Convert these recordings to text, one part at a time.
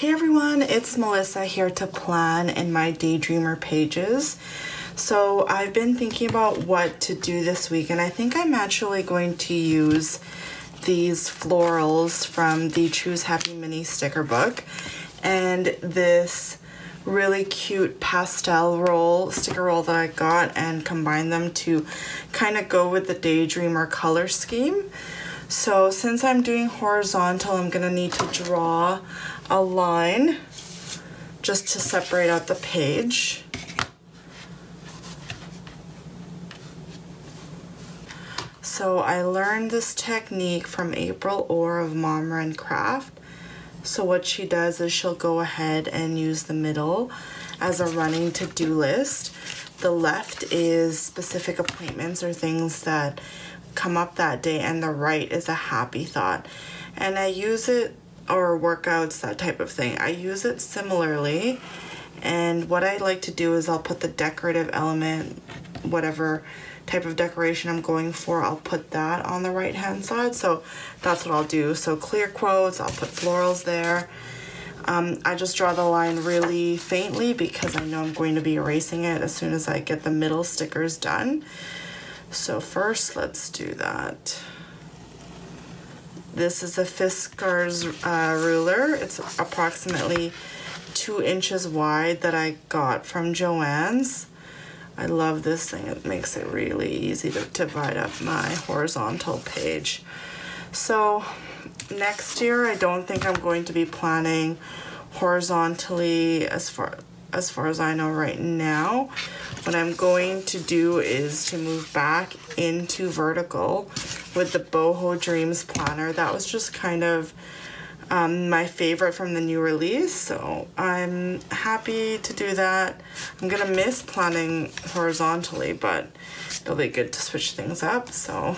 Hey everyone, it's Melissa here to plan in my Daydreamer pages. So I've been thinking about what to do this week, and I think I'm actually going to use these florals from the Choose Happy Mini sticker book and this really cute pastel sticker roll that I got and combine them to kind of go with the Daydreamer color scheme. So since I'm doing horizontal, I'm gonna need to draw a line just to separate out the page. So I learned this technique from April Orr of Mom Run Craft. So what she does is she'll go ahead and use the middle as a running to-do list. The left is specific appointments or things that come up that day, and the right is a happy thought. And I use it, or workouts, that type of thing. I use it similarly, and what I like to do is I'll put the decorative element, whatever type of decoration I'm going for, I'll put that on the right hand side. So that's what I'll do. So clear quotes, I'll put florals there. I just draw the line really faintly because I know I'm going to be erasing it as soon as I get the middle stickers done. So first, let's do that. This is a Fiskars ruler. It's approximately 2 inches wide that I got from Joann's. I love this thing. It makes it really easy to divide up my horizontal page. So next year, I don't think I'm going to be planning horizontally as far as I know right now. What I'm going to do is to move back into vertical with the Boho Dreams planner. That was just kind of my favorite from the new release, so I'm happy to do that. I'm gonna miss planning horizontally, but it'll be good to switch things up. So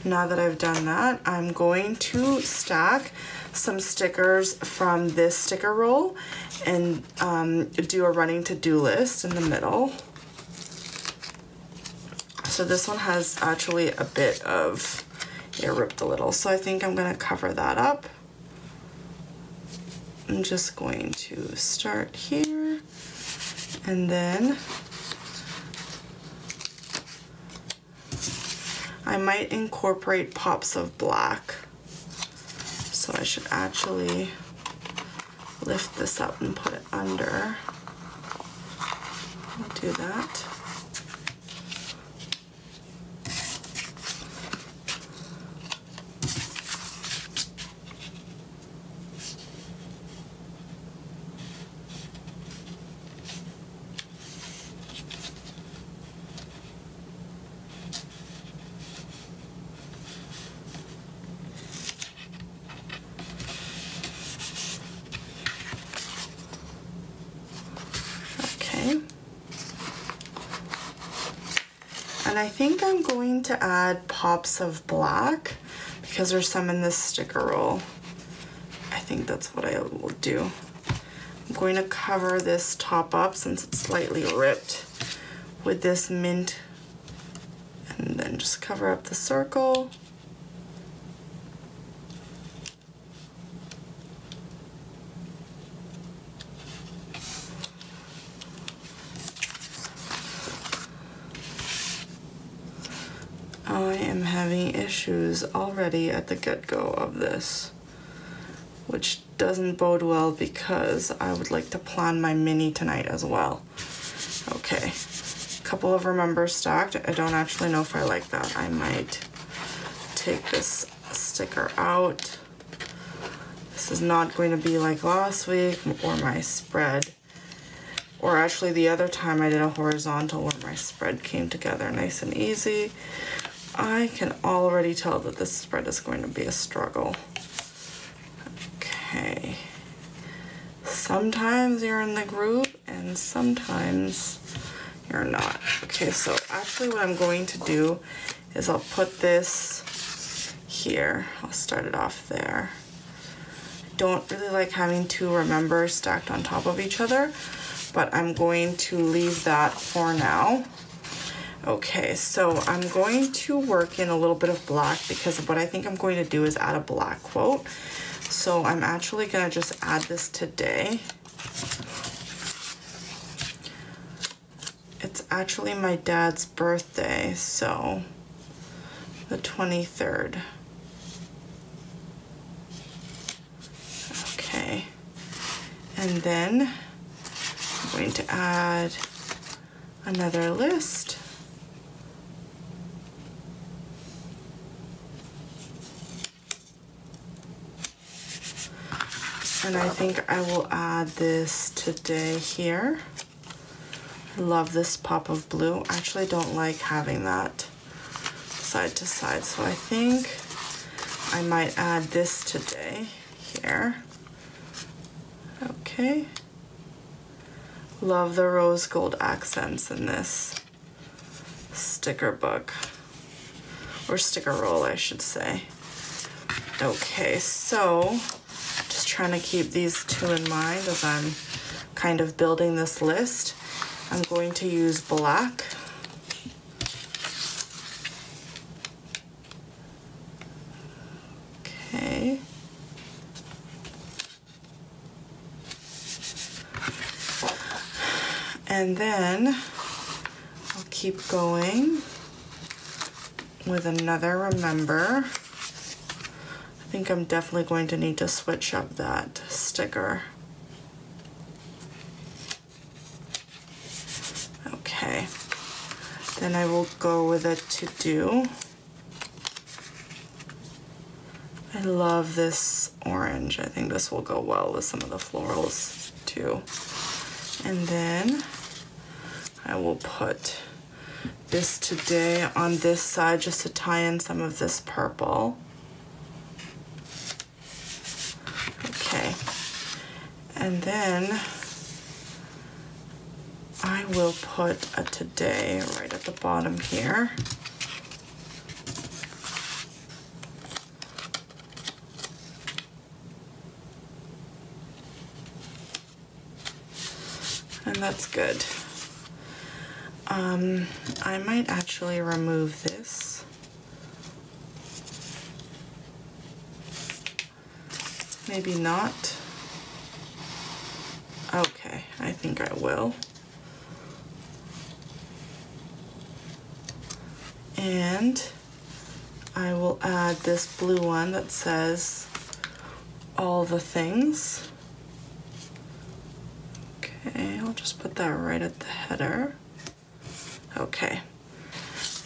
now that I've done that, I'm going to stack some stickers from this sticker roll and do a running to-do list in the middle. So this one has actually a bit of, it ripped a little, so I think I'm gonna cover that up. I'm just going to start here, and then I might incorporate pops of black. So I should actually lift this up and put it under. I'll do that. And I think I'm going to add pops of black because there's some in this sticker roll. I think that's what I will do. I'm going to cover this top up since it's slightly ripped with this mint, and then just cover up the circle. I am having issues already at the get-go of this, which doesn't bode well because I would like to plan my mini tonight as well. Okay, a couple of remember stacked. I don't actually know if I like that. I might take this sticker out. This is not going to be like last week or my spread, or actually the other time I did a horizontal where my spread came together nice and easy. I can already tell that this spread is going to be a struggle. Okay. Sometimes you're in the groove and sometimes you're not. Okay, so actually what I'm going to do is I'll put this here. I'll start it off there. I don't really like having 2 remember stacked on top of each other, but I'm going to leave that for now. Okay, so I'm going to work in a little bit of black because what I think I'm going to do is add a black quote. So I'm actually gonna just add this today. It's actually my dad's birthday, so the 23rd. Okay, and then I'm going to add another list. And I think I will add this today here. I love this pop of blue. I actually don't like having that side to side, so I think I might add this today here. Okay. Love the rose gold accents in this sticker book, or sticker roll, I should say. Okay, so just trying to keep these two in mind as I'm kind of building this list. I'm going to use black. Okay. And then I'll keep going with another remember. I think I'm definitely going to need to switch up that sticker. Okay, then I will go with a to-do. I love this orange. I think this will go well with some of the florals too. And then I will put this today on this side just to tie in some of this purple. Okay, and then I will put a today right at the bottom here. And that's good. I might actually remove this. Maybe not. Okay, I think I will. And I will add this blue one that says all the things. Okay, I'll just put that right at the header. Okay,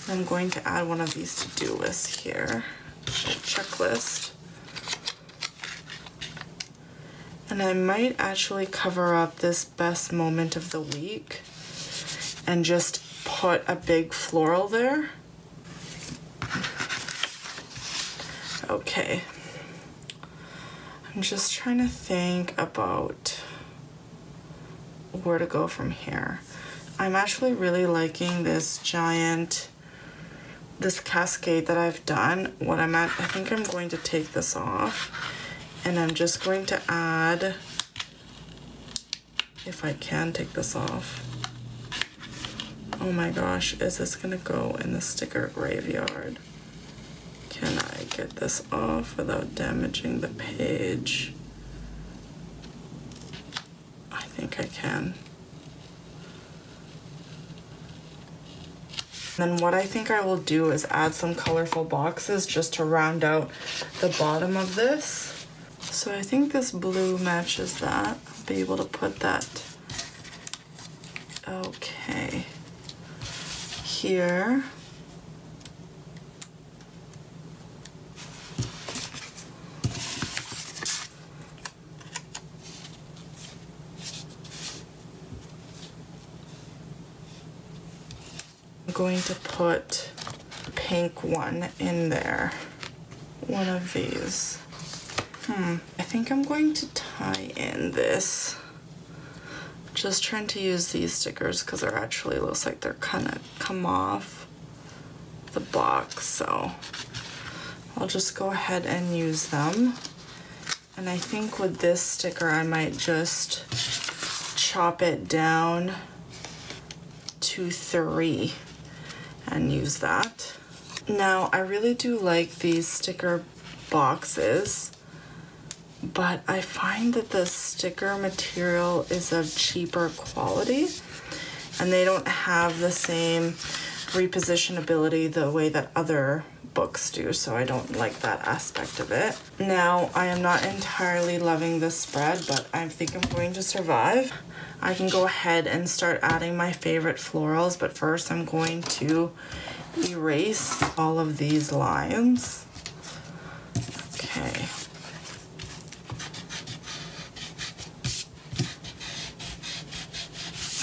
I'm going to add one of these to-do lists here, a checklist. And I might actually cover up this best moment of the week and just put a big floral there. Okay, I'm just trying to think about where to go from here. I'm actually really liking this cascade that I've done. I think I'm going to take this off and I'm just going to add, if I can take this off. Oh my gosh, is this gonna go in the sticker graveyard? Can I get this off without damaging the page? I think I can. Then what I think I will do is add some colorful boxes just to round out the bottom of this. So I think this blue matches that. I'll be able to put that, okay, here. Going to put pink one in there, one of these. I think I'm going to tie in this. Just trying to use these stickers because they're actually, looks like they're kind of come off the box, so I'll just go ahead and use them. And I think with this sticker I might just chop it down to 3 and use that. Now I really do like these sticker boxes, but I find that the sticker material is of cheaper quality, and they don't have the same repositionability the way that other books do, so I don't like that aspect of it. Now, I am not entirely loving this spread, but I think I'm going to survive. I can go ahead and start adding my favorite florals, but first I'm going to erase all of these lines. Okay.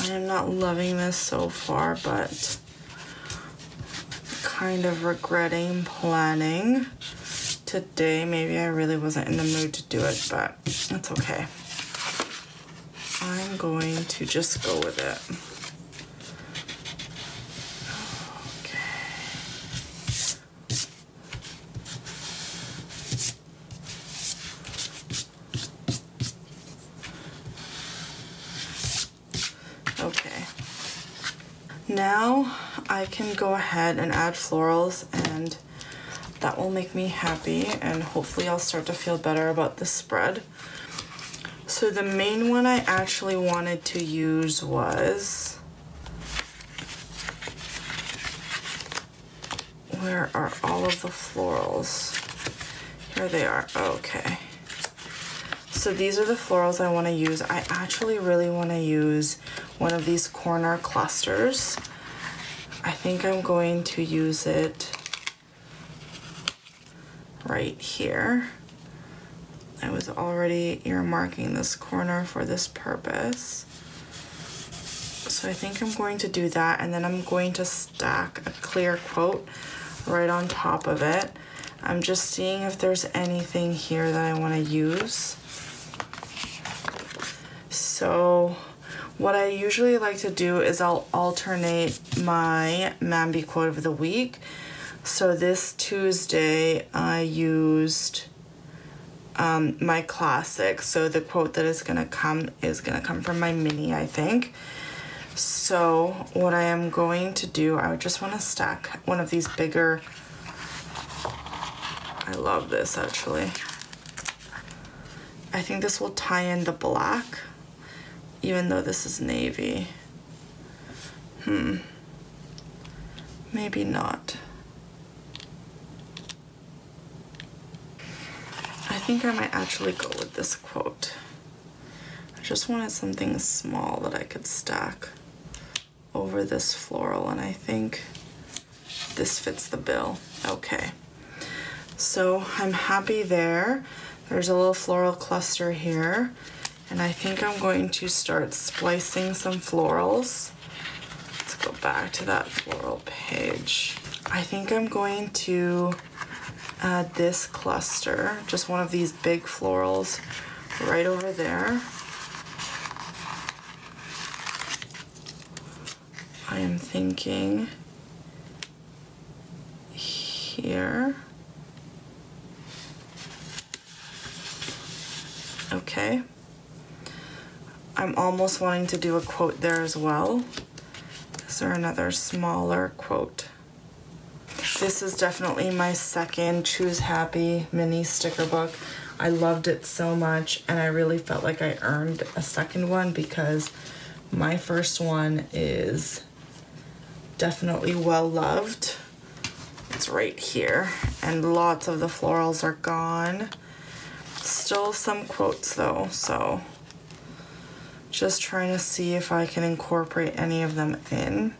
I am not loving this so far, but kind of regretting planning today. Maybe I really wasn't in the mood to do it, but it's okay. I'm going to just go with it. Okay. Now I can go ahead and add florals, and that will make me happy, and hopefully I'll start to feel better about this spread. So the main one I actually wanted to use was, where are all of the florals? Here they are. Okay. So these are the florals I want to use. I actually really want to use one of these corner clusters. I think I'm going to use it right here. I was already earmarking this corner for this purpose. So I think I'm going to do that, and then I'm going to stack a clear quote right on top of it. I'm just seeing if there's anything here that I want to use. So what I usually like to do is I'll alternate my Mambi quote of the week. So this Tuesday I used my classic. So the quote that is gonna come from my mini, I think. So what I am going to do, I just want to stack one of these bigger. I love this actually. I think this will tie in the black, even though this is navy. Maybe not. I think I might actually go with this quote. I just wanted something small that I could stack over this floral, and I think this fits the bill. Okay. So I'm happy there. There's a little floral cluster here. And I think I'm going to start splicing some florals. Let's go back to that floral page. I think I'm going to add this cluster, just one of these big florals right over there. I am thinking here. Okay. I'm almost wanting to do a quote there as well. Is there another smaller quote? This is definitely my second Choose Happy mini sticker book. I loved it so much, and I really felt like I earned a second one because my first one is definitely well loved. It's right here, and lots of the florals are gone. Still some quotes though, so just trying to see if I can incorporate any of them in.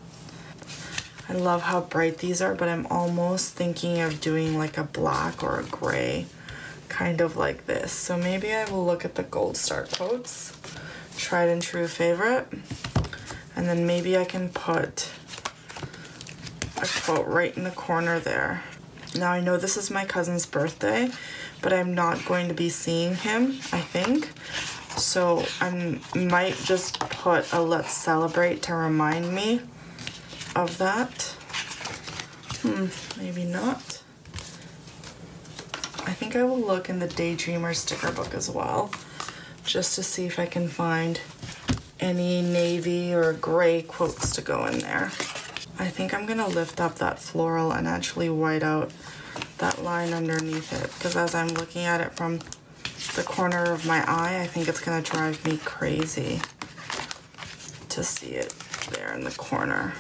I love how bright these are, but I'm almost thinking of doing like a black or a gray, kind of like this. So maybe I will look at the Gold Star quotes, tried and true favorite, and then maybe I can put a quote right in the corner there. Now I know this is my cousin's birthday, but I'm not going to be seeing him, I think. So I might just put a let's celebrate to remind me of that. Maybe not. I think I will look in the Daydreamer sticker book as well, just to see if I can find any navy or gray quotes to go in there. I think I'm gonna lift up that floral and actually white out that line underneath it, because as I'm looking at it from the corner of my eye. I think it's gonna drive me crazy to see it there in the corner.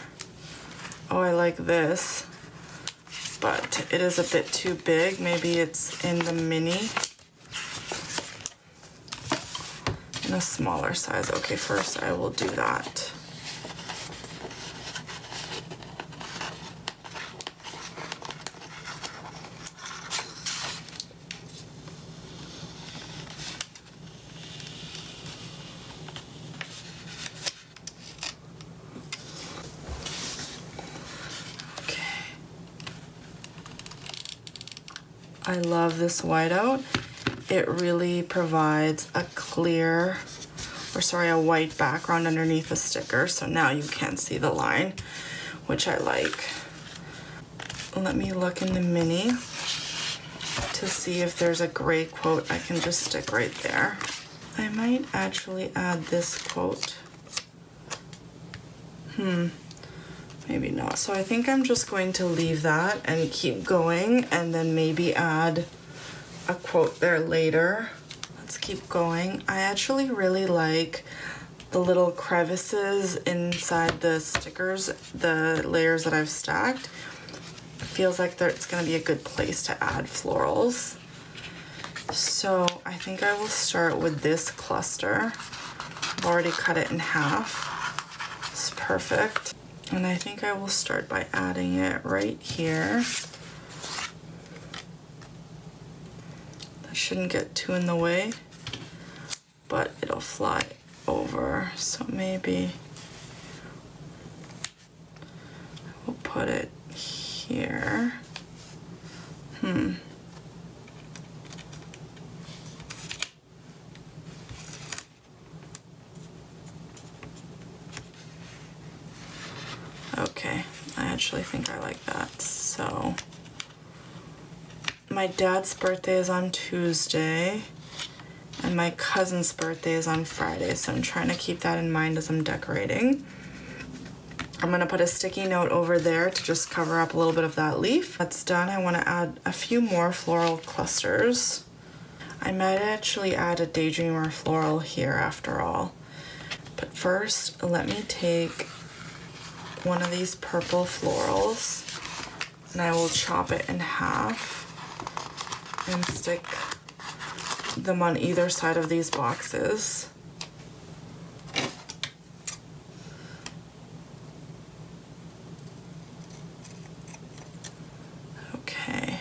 Oh, I like this, but it is a bit too big. Maybe it's in the mini, in a smaller size. Okay, first I will do that. I love this whiteout. It really provides a clear, a white background underneath the sticker, so now you can't see the line, which I like. Let me look in the mini to see if there's a gray quote I can just stick right there. I might actually add this quote. Maybe not. So I think I'm just going to leave that and keep going, and then maybe add a quote there later. Let's keep going. I actually really like the little crevices inside the stickers, the layers that I've stacked. It feels like it's going to be a good place to add florals. So I think I will start with this cluster. I've already cut it in half. It's perfect. And I think I will start by adding it right here. That shouldn't get too in the way, but it'll fly over. So maybe we'll put it here. Okay, I actually think I like that. So my dad's birthday is on Tuesday and my cousin's birthday is on Friday, so I'm trying to keep that in mind as I'm decorating. I'm gonna put a sticky note over there to just cover up a little bit of that leaf. That's done. I want to add a few more floral clusters. I might actually add a Daydreamer floral here after all. But first, let me take one of these purple florals and I will chop it in half and stick them on either side of these boxes. Okay.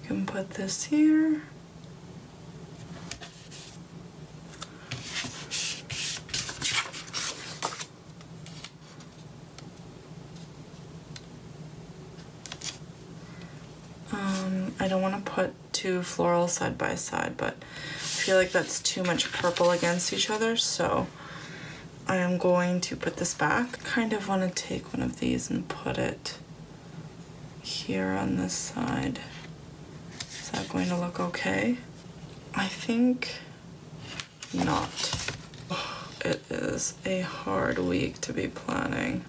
I can put this here. I don't want to put two florals side by side, but I feel like that's too much purple against each other, so I am going to put this back. Kind of want to take one of these and put it here on this side. Is that going to look okay? I think not. It is a hard week to be planning.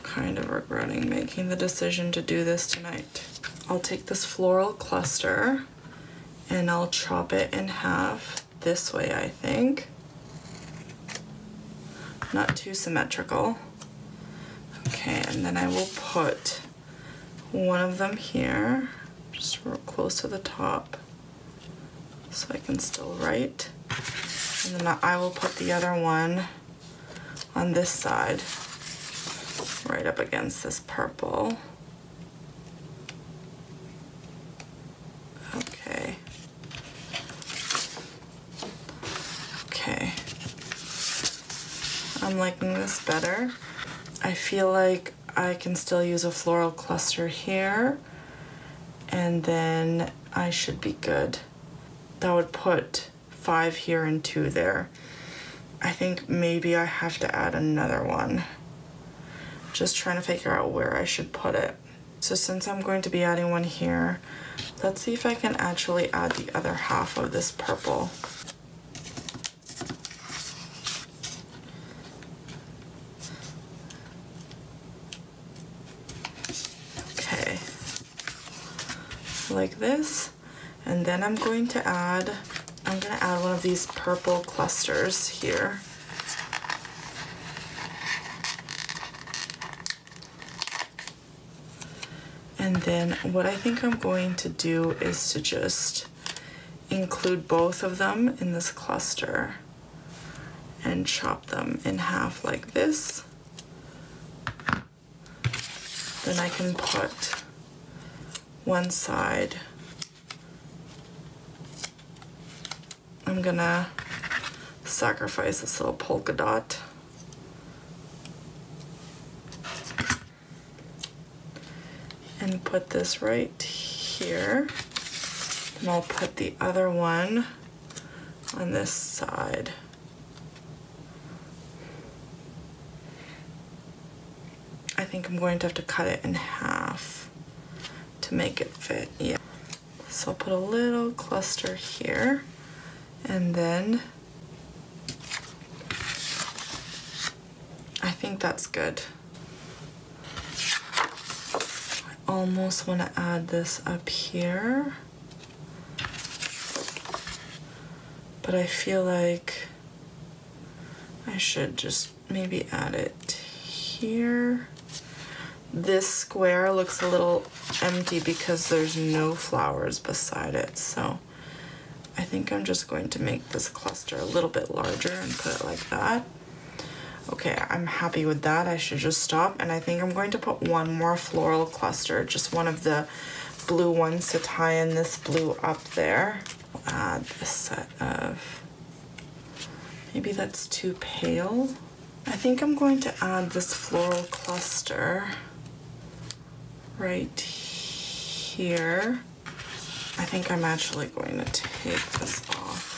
Kind of regretting making the decision to do this tonight. I'll take this floral cluster and I'll chop it in half this way, I think. Not too symmetrical. Okay, and then I will put one of them here, just real close to the top, so I can still write. And then I will put the other one on this side, right up against this purple. Okay. Okay. I'm liking this better. I feel like I can still use a floral cluster here, and then I should be good. That would put 5 here and 2 there. I think maybe I have to add another one. Just trying to figure out where I should put it. So since I'm going to be adding one here, let's see if I can actually add the other half of this purple. like this. And then I'm gonna add one of these purple clusters here. And then what I think I'm going to do is to just include both of them in this cluster and chop them in half like this. Then I can put one side. I'm gonna sacrifice this little polka dot. And put this right here. And I'll put the other one on this side. I think I'm going to have to cut it in half to make it fit, yeah. So I'll put a little cluster here, and then I think that's good. Almost want to add this up here, but I feel like I should just maybe add it here. This square looks a little empty because there's no flowers beside it, so I think I'm just going to make this cluster a little bit larger and put it like that. Okay, I'm happy with that. I should just stop, and I think I'm going to put one more floral cluster, just one of the blue ones to tie in this blue up there. I'll add a set of, maybe that's too pale. I think I'm going to add this floral cluster right here. I think I'm actually going to take this off.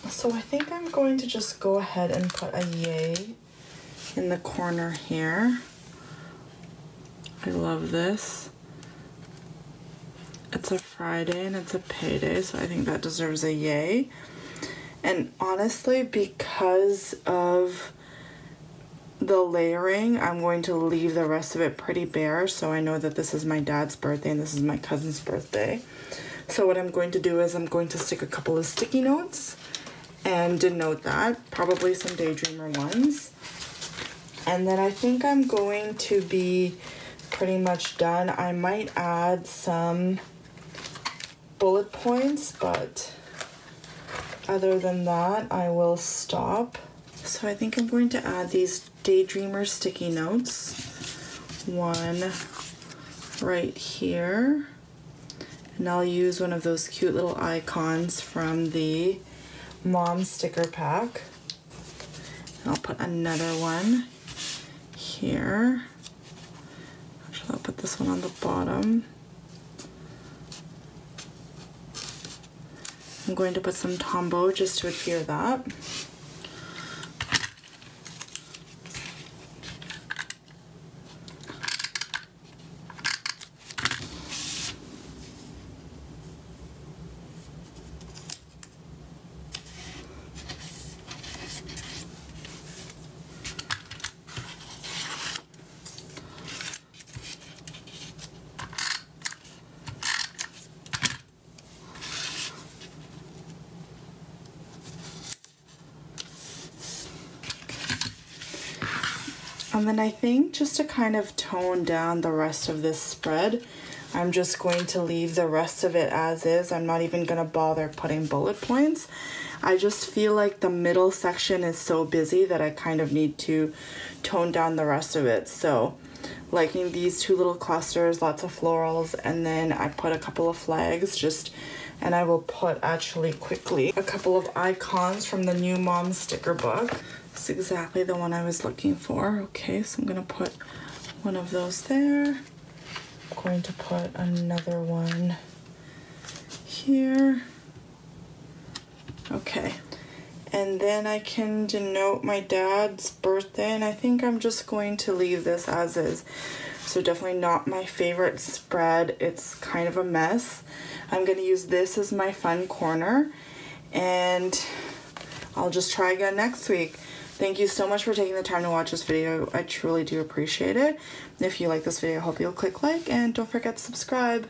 So I think I'm going to just go ahead and put a yay in the corner here. I love this. It's a Friday and it's a payday, so I think that deserves a yay. And honestly, because of the layering, I'm going to leave the rest of it pretty bare, so I know that this is my dad's birthday and this is my cousin's birthday. So what I'm going to do is I'm going to stick a couple of sticky notes and denote that, probably some Daydreamer ones. And then I think I'm going to be pretty much done. I might add some bullet points, but other than that, I will stop. So I think I'm going to add these Daydreamer sticky notes. One right here. And I'll use one of those cute little icons from the Mom sticker pack. And I'll put another one here. Actually, I'll put this one on the bottom. I'm going to put some Tombow just to adhere that. And then I think just to kind of tone down the rest of this spread, I'm just going to leave the rest of it as is. I'm not even gonna bother putting bullet points. I just feel like the middle section is so busy that I kind of need to tone down the rest of it. So liking these two little clusters, lots of florals, and then I put a couple of flags just, and I will put actually quickly a couple of icons from the new Mom sticker book. It's exactly the one I was looking for. Okay, so I'm gonna put one of those there. I'm going to put another one here. Okay, And then I can denote my dad's birthday, and I think I'm just going to leave this as is. So definitely not my favorite spread. It's kind of a mess. I'm going to use this as my fun corner, and I'll just try again next week. Thank you so much for taking the time to watch this video. I truly do appreciate it. If you like this video, I hope you'll click like, and don't forget to subscribe.